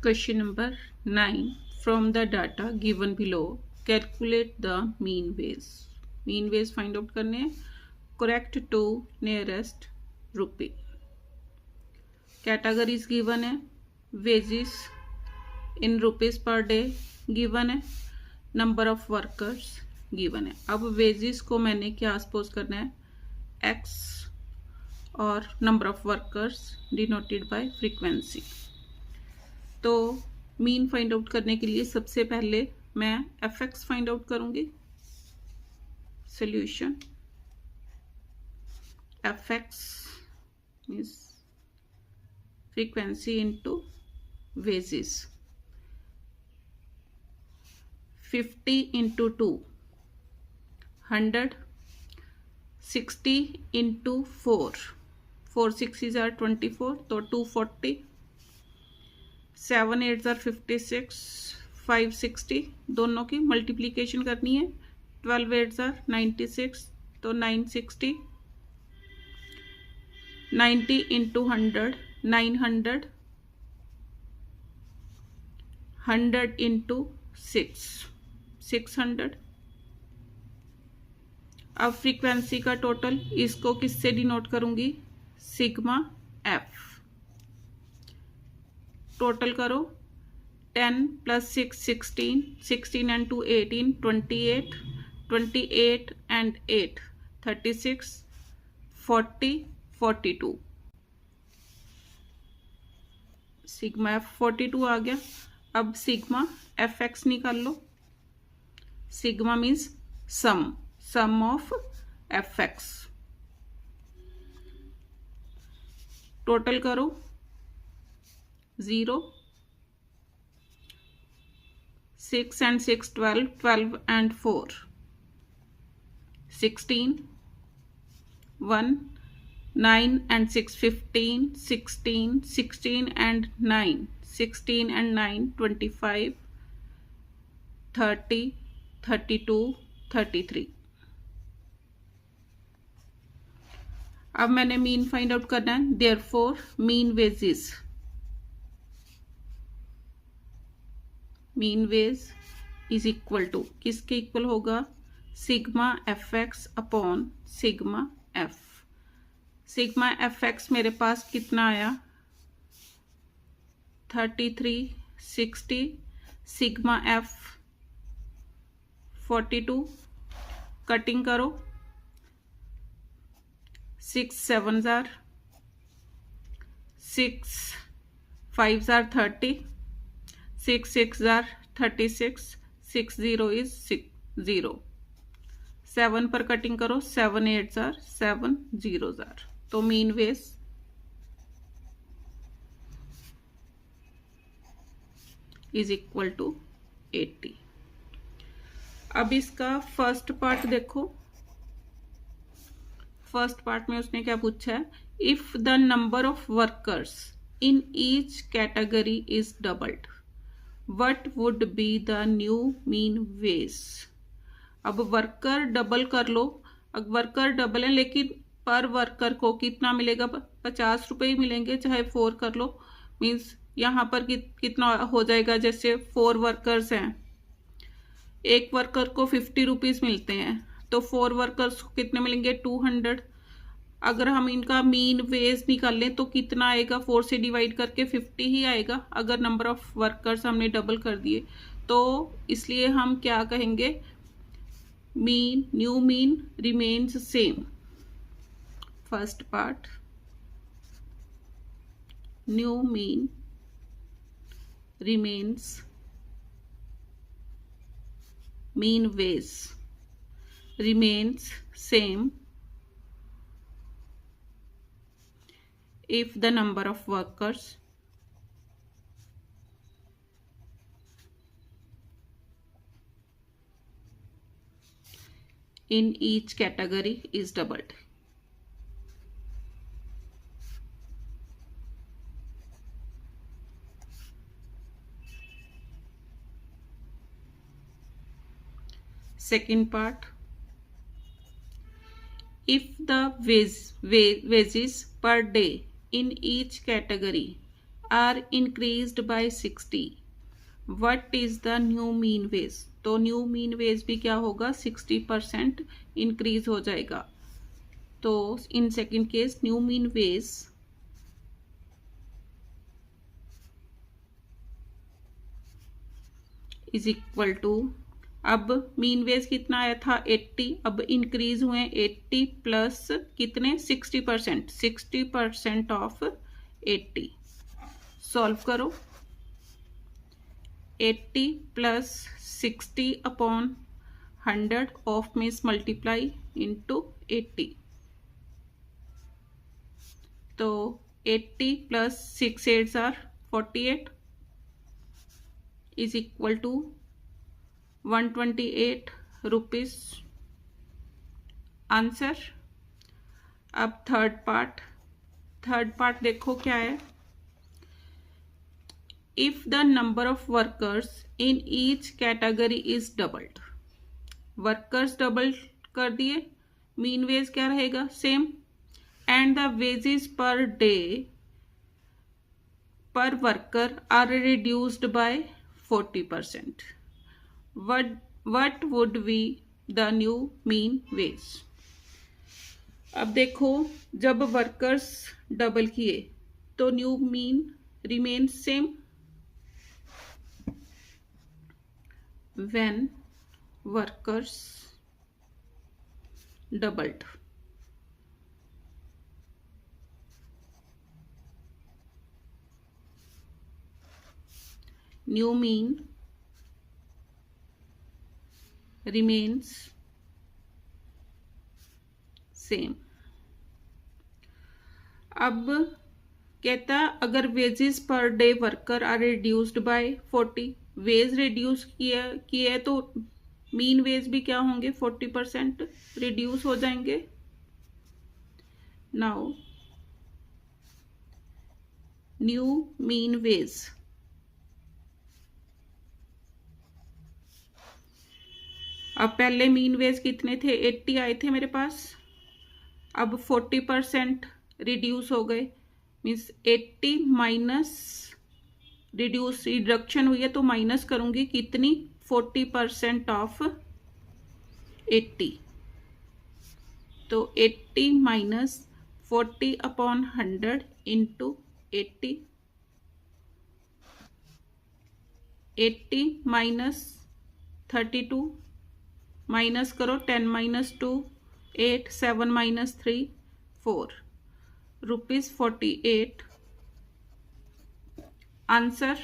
Question number 9. From the data given below, calculate the mean ways. Mean ways find out करने हैं. Correct to nearest rupee. Categories given है. Wages in rupees per day given है. Number of workers given है. अब wages को मैंने क्या suppose करना है? X और number of workers denoted by frequency. तो मीन फाइंड आउट करने के लिए सबसे पहले मैं fx फाइंड आउट करूंगी. Solution fx means frequency into wages. 50 into 2 100. 60 into 4 4 6 are 24 तो 240. 7 8 are 56. 5 60 दोनों की मल्टीप्लीकेशन करनी है. 12 8 are 96 तो 960. 90 इंटू 100 900. 100 इंटू 6 600. अब फ्रीक्वेंसी का टोटल इसको किससे डिनोट करूंगी? Sigma F. टोटल करो. 10 + 6 16. 16 and 2 18. 28. 28 and 8 36. 40 42. सिग्मा एफ 42 आ गया. अब सिग्मा एफ एक्स निकाल लो. Sigma means sum of F X. Total करो. 0. 6 and 6 12. 12 and 4 16. 1. 9 and 6 15. 16. 16 and 9 16 and 9 25. 30 32 33. अब मैंने मीन फाइंड आउट करना है. Therefore mean wages. Mean wage is equal to किसके इक्वल होगा? Sigma F x upon sigma f. Sigma F x मेरे पास कितना आया? 33 60. Sigma F 42. कटिंग करो. 6 7s are 6 5s are 30. 6 6 are 36. 6 0 is 0. 7 पर कटिंग करो. 7 8s are 7 0s are. तो mean wage is equal to 80. अब इसका फर्स्ट पार्ट देखो. फर्स्ट पार्ट में उसने क्या पूछा है? If the number of workers in each category is doubled what would be the new mean wage. अब वर्कर डबल कर लो. अब वर्कर डबल है लेकिन पर वर्कर को कितना मिलेगा? 50 रुपये ही मिलेंगे चाहे 4 कर लो. मीन्स यहाँ पर कितना हो जाएगा? जैसे 4 वर्कर्स हैं, एक वर्कर को 50 रुपीज़ मिलते हैं तो 4 वर्कर्स को कितने मिलेंगे? 200. अगर हम इनका मीन वेज निकालें तो कितना आएगा? 4 से डिवाइड करके 50 ही आएगा अगर नंबर ऑफ वर्कर्स हमने डबल कर दिए तो. इसलिए हम क्या कहेंगे? Mean new mean remains same. First part new mean remains mean wage remains same if the number of workers in each category is doubled. Second part, if the wages per day in each category are increased by 60. What is the new mean wage? तो new mean wage भी क्या होगा, 60% increase हो जाएगा. तो in second case new mean wage is equal to, अब mean wage कितना आया था 80, अब इंक्रीज हुए 80 प्लस कितने 60%, 60% ऑफ 80. सॉल्व करो. 80 plus 60 upon 100 of means multiply into 80. तो 80 plus 6 8 are 48 is equal to 128 rupees. Answer. अब थर्ड पार्ट देखो क्या है. If the number of workers in each category is doubled. Workers double कर दिए, मीन वेज क्या रहेगा same, and the wages per day per worker are reduced by 40%. what would be the new mean wage? अब देखो जब workers double किए तो new mean remain same. when workers doubled, new mean remains same. अब कहता अगर wages per day worker are reduced by 40, wage reduce किया तो मीन वेज भी क्या होंगे 40% रिड्यूस हो जाएंगे. नाउ न्यू मीन वेज, अब पहले मीन वेज कितने थे 80 आए थे मेरे पास, अब 40% रिड्यूस हो गए, मीन्स 80 माइनस रिडक्शन हुई है तो माइनस करूंगी कितनी 40% ऑफ 80. तो 80 minus 40 upon 100 into 80. 80 minus 32 minus करो 10 माइनस 2 8 7 माइनस 3 4 रुपीज 48. आंसर